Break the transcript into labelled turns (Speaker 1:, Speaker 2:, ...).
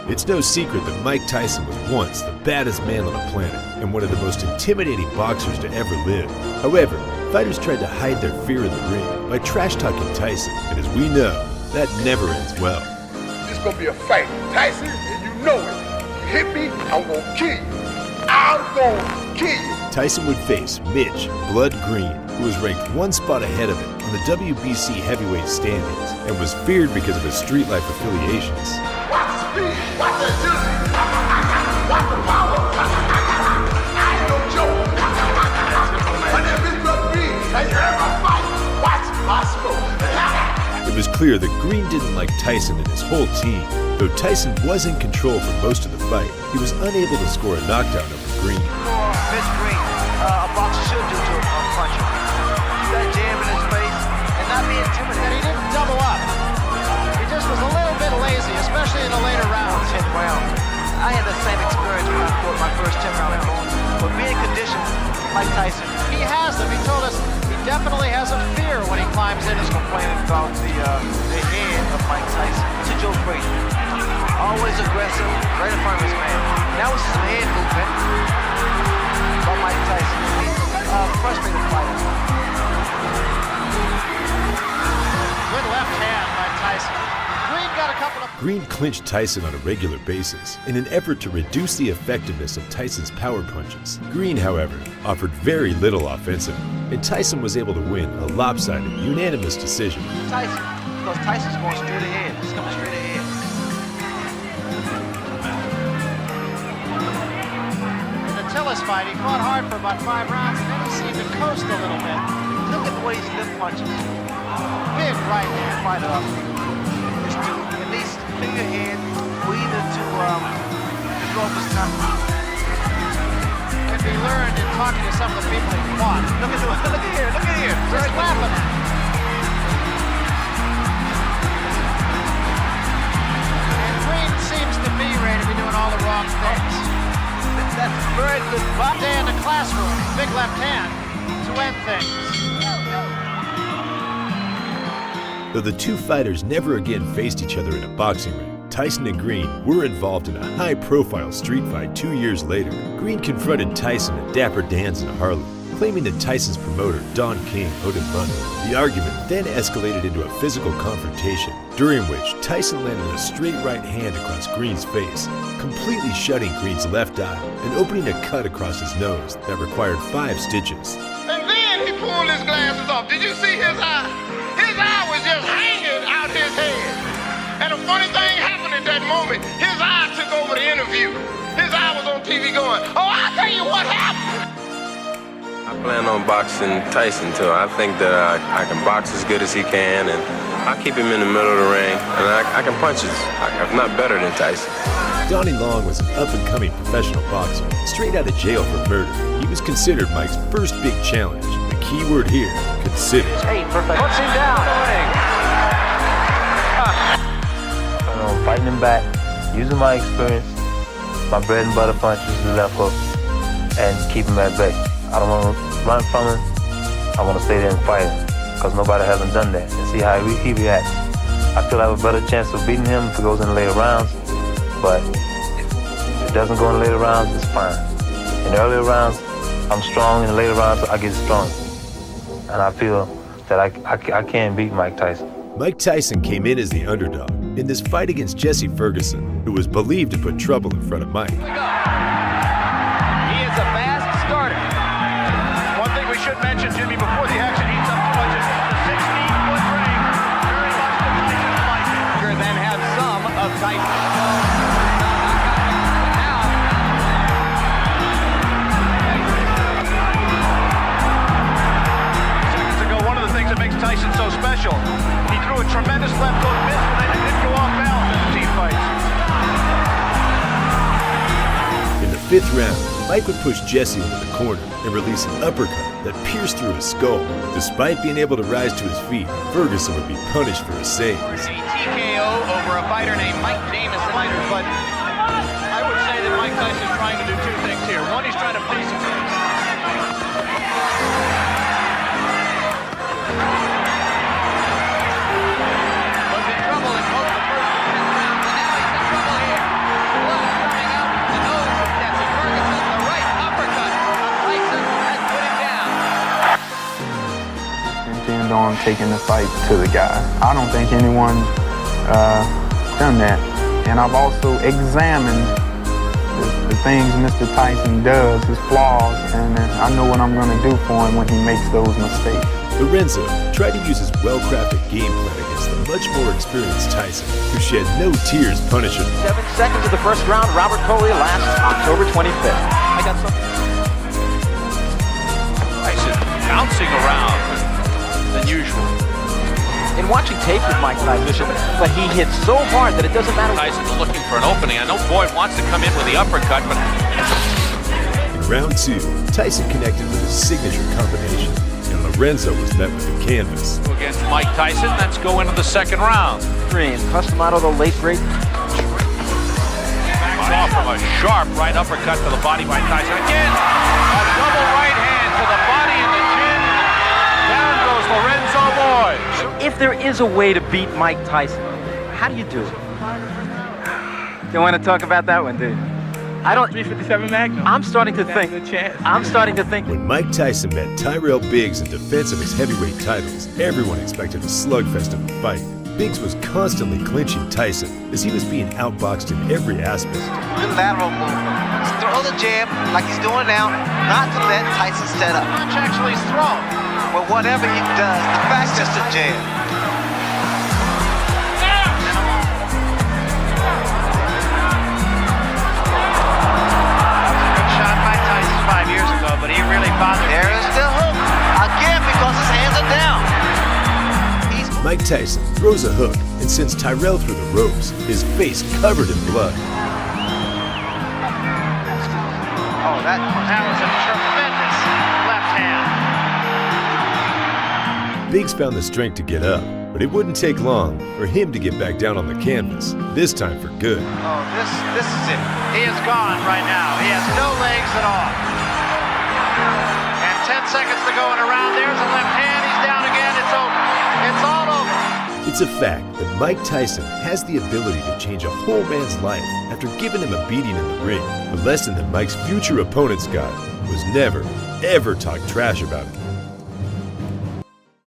Speaker 1: It's no secret that Mike Tyson was once the baddest man on the planet and one of the most intimidating boxers to ever live. However, fighters tried to hide their fear in the ring by trash-talking Tyson, and as we know, that never ends well.
Speaker 2: This gonna be a fight, Tyson, and you know it. You hit me, I'm gonna kill you. I'm gonna kill you.
Speaker 1: Tyson would face Mitch Blood Green, who was ranked one spot ahead of him on the WBC heavyweight standings and was feared because of his street life affiliations.
Speaker 2: Watch the speed, watch the agility, watch the power. I ain't no joke. When that bitch Blood Green, and you ever fight, watch my smoke.
Speaker 1: It was clear that Green didn't like Tyson and his whole team. Though Tyson was in control for most of the fight, he was unable to score a knockdown over Green.
Speaker 3: Miss Green, a boxer should do to a puncher. Keep that jab in his face and not be intimidated.
Speaker 4: And he didn't double up. He just was a little bit lazy, especially in the later rounds.
Speaker 3: 10th round. I had the same experience when I fought my first 10 round at home. But being conditioned like Tyson,
Speaker 4: He has them. He told us he definitely has a fear when he climbs in.
Speaker 3: is complaining about the head of Mike Tyson. It's a Joe Frazier. Always aggressive, right in front of his man. Now it's some head movement by Mike Tyson. He's a frustrated fighter.
Speaker 4: Good left hand by Tyson. Green got a couple of...
Speaker 1: Green clinched Tyson on a regular basis in an effort to reduce the effectiveness of Tyson's power punches. Green, however, offered very little offensive, and Tyson was able to win a lopsided, unanimous decision.
Speaker 3: Tyson, because Tyson's going straight ahead. He's coming straight ahead.
Speaker 4: In the Tillis fight, he fought hard for about 5 rounds, and then he seemed to coast a little bit.
Speaker 3: Look at the way he's lip punches.
Speaker 4: Big right hand.
Speaker 3: Fight up. Is to at least clear your head, or either to throw up his tongue.
Speaker 4: Can be learned in talking to some of the people he fought.
Speaker 3: Look at here, look at here.
Speaker 4: Just laughing at him. And Green seems to be ready to be doing all the wrong things.
Speaker 3: That's very good.
Speaker 4: Day in the classroom, big left hand to end things.
Speaker 1: Though the two fighters never again faced each other in a boxing ring, Tyson and Green were involved in a high-profile street fight 2 years later. Green confronted Tyson at Dapper Dan's in Harlem, claiming that Tyson's promoter, Don King, owed him money. The argument then escalated into a physical confrontation, during which Tyson landed a straight right hand across Green's face, completely shutting Green's left eye and opening a cut across his nose that required 5 stitches.
Speaker 2: And then he pulled his glasses off. Did you see his eye? His eye was just hanging out his head. And a funny thing happened at that moment. His eye took over the interview. His eye was on TV going, oh, I'll tell you what happened.
Speaker 5: I plan on boxing Tyson too. I think that I can box as good as he can, and I keep him in the middle of the ring, and I can punch if not better than Tyson.
Speaker 1: Donnie Long was an up-and-coming professional boxer, straight out of jail for murder. He was considered Mike's first big challenge. The key word here, considered.
Speaker 3: Hey, perfect. Puts him down.
Speaker 6: Fighting him back, using my experience, my bread and butter punches, the left hook, and keep him at bay. I don't want to run from him. I want to stay there and fight him, because nobody hasn't done that, and see how he reacts. I feel I have a better chance of beating him if it goes in the later rounds, but if it doesn't go in the later rounds, it's fine. In the earlier rounds, I'm strong. In the later rounds, I get strong. And I feel that I can beat Mike Tyson.
Speaker 1: Mike Tyson came in as the underdog in this fight against Jesse Ferguson, who was believed to put trouble in front of Mike.
Speaker 3: He is a fast starter. One thing we should mention, Jimmy, before the action heats up too much, is the 16-foot ring. Very much the Tyson fight. Then have some of Tyson. Seconds ago, one of the things that makes Tyson so special, he threw a tremendous left hook, missed, and then didn't go off balance in the team fights.
Speaker 1: In the 5th round, Mike would push Jesse into the corner and release an uppercut that pierced through his skull. Despite being able to rise to his feet, Ferguson would be punished for his saves.
Speaker 3: A TKO over a fighter named Mike Davis. But I would say that Mike Tyson is trying to do 2 things here. One, he's trying to please himself. Was in trouble in both the first and 10th rounds, and now he's in trouble here.
Speaker 7: taking the fight to the guy. I don't think anyone's done that. And I've also examined the things Mr. Tyson does, his flaws, and I know what I'm going to do for him when he makes those mistakes.
Speaker 1: Lorenzo tried to use his well-crafted game plan against the much more experienced Tyson, who shed no tears punishing him.
Speaker 3: 7 seconds of the first round. Robert Coley last October 25th. I got something.
Speaker 8: Tyson bouncing around than usual.
Speaker 3: In watching tape with Mike Tyson, but he hits so hard that it doesn't matter.
Speaker 8: Tyson's looking for an opening. I know Boyd wants to come in with the uppercut, but
Speaker 1: In round 2, Tyson connected with his signature combination, and Lorenzo was met with the canvas.
Speaker 8: against Mike Tyson, let's go into the second round.
Speaker 3: And Custom out of the late great.
Speaker 8: Backs off from a sharp right uppercut to the body by Tyson. Again, a double right hand to the body and the chin. Down goes Lorenzo Boyd.
Speaker 3: If there is a way to beat Mike Tyson, how do you do it? Don't want to talk about that one, dude. I don't.
Speaker 9: 357 Magnum.
Speaker 3: I'm starting to think. I'm starting to think.
Speaker 1: When Mike Tyson met Tyrell Biggs in defense of his heavyweight titles, everyone expected a slugfest of the fight. Biggs was constantly clinching Tyson as he was being outboxed in every aspect.
Speaker 3: Good lateral move. Just throw the jab like he's doing now, not to let Tyson set up.
Speaker 4: Punch actually is thrown.
Speaker 3: Well, whatever he does, the fact's just a jab.
Speaker 4: Good shot by Tyson 5 years ago, but he really bothered.
Speaker 3: There's the hook. Again, because his hands are down.
Speaker 1: Mike Tyson throws a hook and sends Tyrell through the ropes, his face covered in blood.
Speaker 4: Oh, that was a tremendous left hand.
Speaker 1: Biggs found the strength to get up, but it wouldn't take long for him to get back down on the canvas, this time for good.
Speaker 4: Oh, this is it. He is gone right now. He has no legs at all. And 10 seconds to go in a round. There's a left hand. He's down again. It's over. It's all over.
Speaker 1: It's a fact that Mike Tyson has the ability to change a whole man's life after giving him a beating in the ring. The lesson that Mike's future opponents got was never, ever talk trash about him.